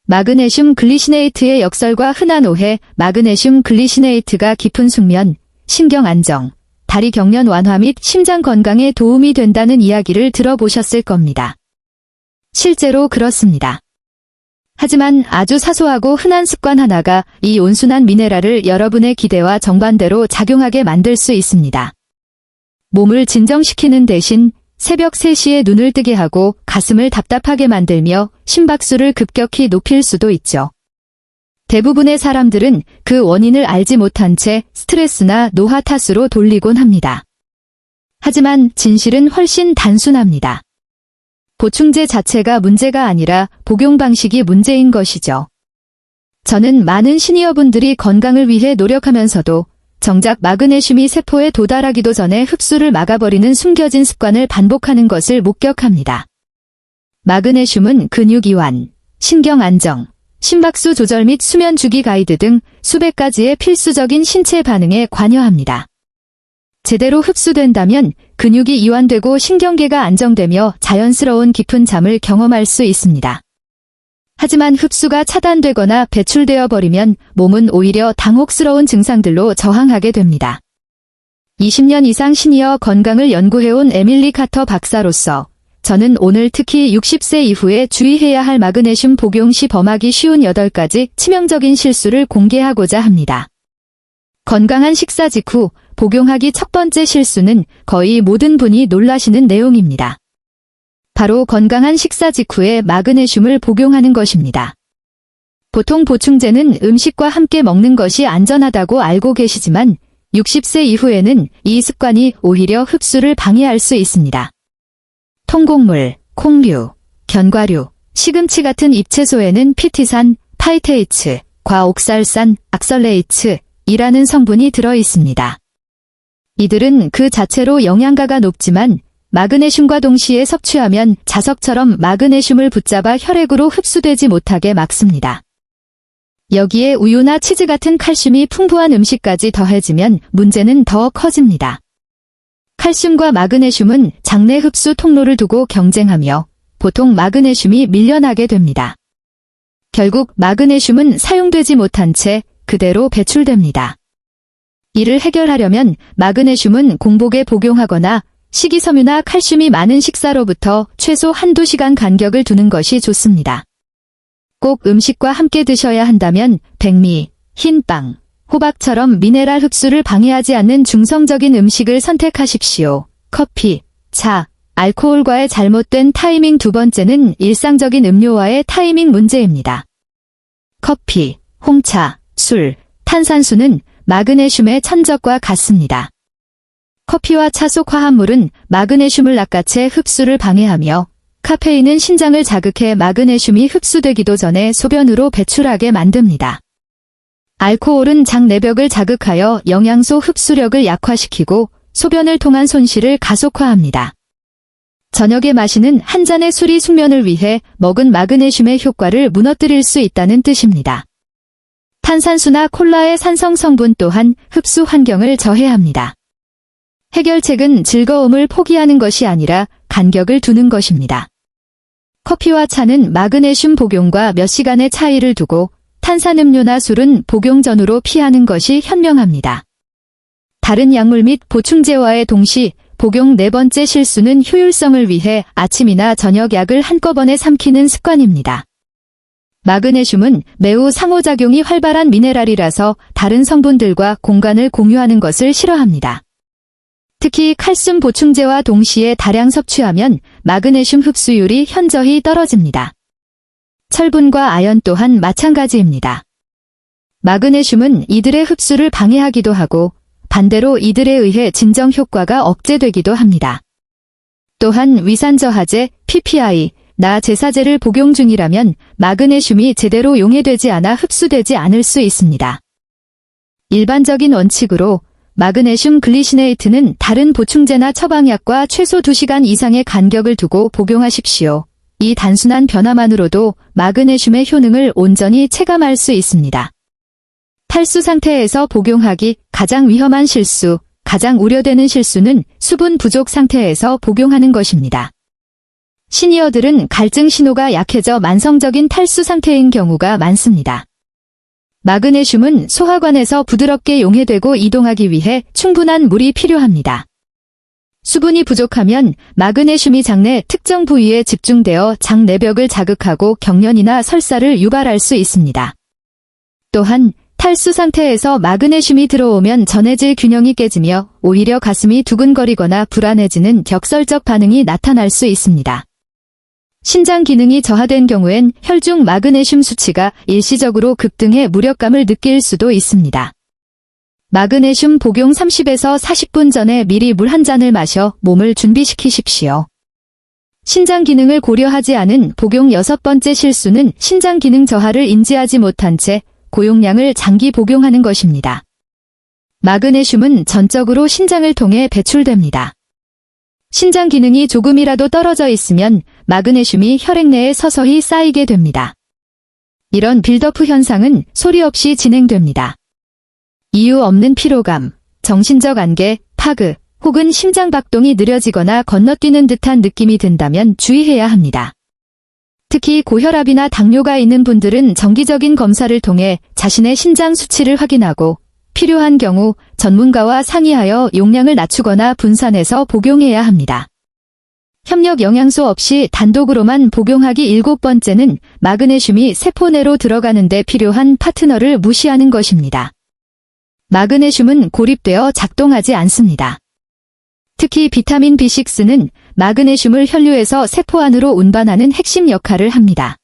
마그네슘 글리시네이트의 역설과 흔한 오해. 마그네슘 글리시네이트가 깊은 숙면, 신경 안정, 다리 경련 완화 및 심장 건강에 도움이 된다는 이야기를 들어보셨을 겁니다. 실제로 그렇습니다. 하지만 아주 사소하고 흔한 습관 하나가 이 온순한 미네랄을 여러분의 기대와 정반대로 작용하게 만들 수 있습니다. 몸을 진정시키는 대신 새벽 3시에 눈을 뜨게 하고 가슴을 답답하게 만들며 심박수를 급격히 높일 수도 있죠. 대부분의 사람들은 그 원인을 알지 못한 채 스트레스나 노화 탓으로 돌리곤 합니다. 하지만 진실은 훨씬 단순합니다. 보충제 자체가 문제가 아니라 복용 방식이 문제인 것이죠. 저는 많은 시니어분들이 건강을 위해 노력하면서도 정작 마그네슘이 세포에 도달하기도 전에 흡수를 막아버리는 숨겨진 습관을 반복하는 것을 목격합니다. 마그네슘은 근육 이완, 신경 안정, 심박수 조절 및 수면 주기 가이드 등 수백 가지의 필수적인 신체 반응에 관여합니다. 제대로 흡수된다면 근육이 이완되고 신경계가 안정되며 자연스러운 깊은 잠을 경험할 수 있습니다. 하지만 흡수가 차단되거나 배출되어 버리면 몸은 오히려 당혹스러운 증상들로 저항하게 됩니다. 20년 이상 시니어 건강을 연구해온 에밀리 카터 박사로서 저는 오늘 특히 60세 이후에 주의해야 할 마그네슘 복용 시 범하기 쉬운 8가지 치명적인 실수를 공개하고자 합니다. 건강한 식사 직후 복용하기 첫 번째 실수는 거의 모든 분이 놀라시는 내용입니다. 바로 건강한 식사 직후에 마그네슘을 복용하는 것입니다. 보통 보충제는 음식과 함께 먹는 것이 안전하다고 알고 계시지만 60세 이후에는 이 습관이 오히려 흡수를 방해할 수 있습니다. 통곡물, 콩류, 견과류, 시금치 같은 잎채소에는 피티산, 파이테이츠, 과옥살산, 악설레이츠이라는 성분이 들어 있습니다. 이들은 그 자체로 영양가가 높지만 마그네슘과 동시에 섭취하면 자석처럼 마그네슘을 붙잡아 혈액으로 흡수되지 못하게 막습니다. 여기에 우유나 치즈 같은 칼슘이 풍부한 음식까지 더해지면 문제는 더 커집니다. 칼슘과 마그네슘은 장내 흡수 통로를 두고 경쟁하며 보통 마그네슘이 밀려나게 됩니다. 결국 마그네슘은 사용되지 못한 채 그대로 배출됩니다. 이를 해결하려면 마그네슘은 공복에 복용하거나 식이섬유나 칼슘이 많은 식사로부터 최소 한두 시간 간격을 두는 것이 좋습니다. 꼭 음식과 함께 드셔야 한다면 백미, 흰빵, 호박처럼 미네랄 흡수를 방해하지 않는 중성적인 음식을 선택하십시오. 커피, 차, 알코올과의 잘못된 타이밍. 두 번째는 일상적인 음료와의 타이밍 문제입니다. 커피, 홍차, 술, 탄산수는 마그네슘의 천적과 같습니다. 커피와 차 속 화합물은 마그네슘을 낚아채 흡수를 방해하며 카페인은 신장을 자극해 마그네슘이 흡수되기도 전에 소변으로 배출하게 만듭니다. 알코올은 장 내벽을 자극하여 영양소 흡수력을 약화시키고 소변을 통한 손실을 가속화합니다. 저녁에 마시는 한 잔의 술이 숙면을 위해 먹은 마그네슘의 효과를 무너뜨릴 수 있다는 뜻입니다. 탄산수나 콜라의 산성 성분 또한 흡수 환경을 저해합니다. 해결책은 즐거움을 포기하는 것이 아니라 간격을 두는 것입니다. 커피와 차는 마그네슘 복용과 몇 시간의 차이를 두고 탄산음료나 술은 복용 전후로 피하는 것이 현명합니다. 다른 약물 및 보충제와의 동시 복용. 네 번째 실수는 효율성을 위해 아침이나 저녁 약을 한꺼번에 삼키는 습관입니다. 마그네슘은 매우 상호작용이 활발한 미네랄이라서 다른 성분들과 공간을 공유하는 것을 싫어합니다. 특히 칼슘 보충제와 동시에 다량 섭취하면 마그네슘 흡수율이 현저히 떨어집니다. 철분과 아연 또한 마찬가지입니다. 마그네슘은 이들의 흡수를 방해하기도 하고 반대로 이들에 의해 진정 효과가 억제되기도 합니다. 또한 위산저하제, PPI, 나제사제를 복용 중이라면 마그네슘이 제대로 용해되지 않아 흡수되지 않을 수 있습니다. 일반적인 원칙으로 마그네슘 글리시네이트는 다른 보충제나 처방약과 최소 2시간 이상의 간격을 두고 복용하십시오. 이 단순한 변화만으로도 마그네슘의 효능을 온전히 체감할 수 있습니다. 탈수 상태에서 복용하기. 가장 위험한 실수, 가장 우려되는 실수는 수분 부족 상태에서 복용하는 것입니다. 시니어들은 갈증 신호가 약해져 만성적인 탈수 상태인 경우가 많습니다. 마그네슘은 소화관에서 부드럽게 용해되고 이동하기 위해 충분한 물이 필요합니다. 수분이 부족하면 마그네슘이 장 내 특정 부위에 집중되어 장 내벽을 자극하고 경련이나 설사를 유발할 수 있습니다. 또한 탈수 상태에서 마그네슘이 들어오면 전해질 균형이 깨지며 오히려 가슴이 두근거리거나 불안해지는 격설적 반응이 나타날 수 있습니다. 신장 기능이 저하된 경우엔 혈중 마그네슘 수치가 일시적으로 급등해 무력감을 느낄 수도 있습니다. 마그네슘 복용 30에서 40분 전에 미리 물 한 잔을 마셔 몸을 준비시키십시오. 신장 기능을 고려하지 않은 복용 6번째 실수는 신장 기능 저하를 인지하지 못한 채 고용량을 장기 복용하는 것입니다. 마그네슘은 전적으로 신장을 통해 배출됩니다. 신장 기능이 조금이라도 떨어져 있으면 마그네슘이 혈액 내에 서서히 쌓이게 됩니다. 이런 빌더프 현상은 소리 없이 진행됩니다. 이유 없는 피로감, 정신적 안개, 파그, 혹은 심장 박동이 느려지거나 건너뛰는 듯한 느낌이 든다면 주의해야 합니다. 특히 고혈압이나 당뇨가 있는 분들은 정기적인 검사를 통해 자신의 신장 수치를 확인하고 필요한 경우 전문가와 상의하여 용량을 낮추거나 분산해서 복용해야 합니다. 협력 영양소 없이 단독으로만 복용하기 7번째는 마그네슘이 세포 내로 들어가는 데 필요한 파트너를 무시하는 것입니다. 마그네슘은 고립되어 작동하지 않습니다. 특히 비타민 B6는 마그네슘을 혈류에서 세포 안으로 운반하는 핵심 역할을 합니다.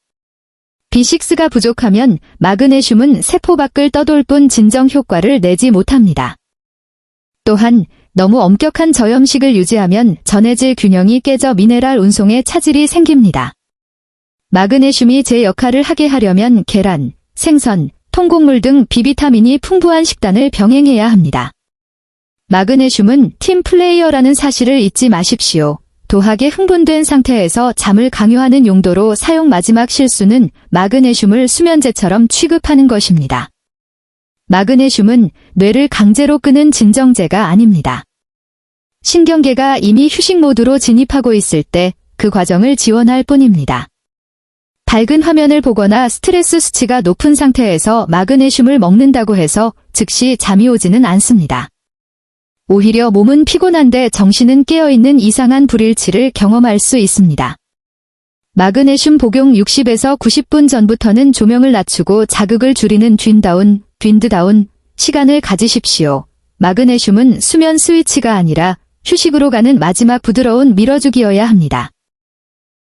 B6가 부족하면 마그네슘은 세포 밖을 떠돌 뿐 진정 효과를 내지 못합니다. 또한 너무 엄격한 저염식을 유지하면 전해질 균형이 깨져 미네랄 운송에 차질이 생깁니다. 마그네슘이 제 역할을 하게 하려면 계란, 생선, 통곡물 등 비비타민이 풍부한 식단을 병행해야 합니다. 마그네슘은 팀 플레이어라는 사실을 잊지 마십시오. 도하게 흥분된 상태에서 잠을 강요하는 용도로 사용. 마지막 실수는 마그네슘을 수면제처럼 취급하는 것입니다. 마그네슘은 뇌를 강제로 끄는 진정제가 아닙니다. 신경계가 이미 휴식 모드로 진입하고 있을 때 그 과정을 지원할 뿐입니다. 밝은 화면을 보거나 스트레스 수치가 높은 상태에서 마그네슘을 먹는다고 해서 즉시 잠이 오지는 않습니다. 오히려 몸은 피곤한데 정신은 깨어있는 이상한 불일치를 경험할 수 있습니다. 마그네슘 복용 60에서 90분 전부터는 조명을 낮추고 자극을 줄이는 윈드다운 시간을 가지십시오. 마그네슘은 수면 스위치가 아니라 휴식으로 가는 마지막 부드러운 밀어주기여야 합니다.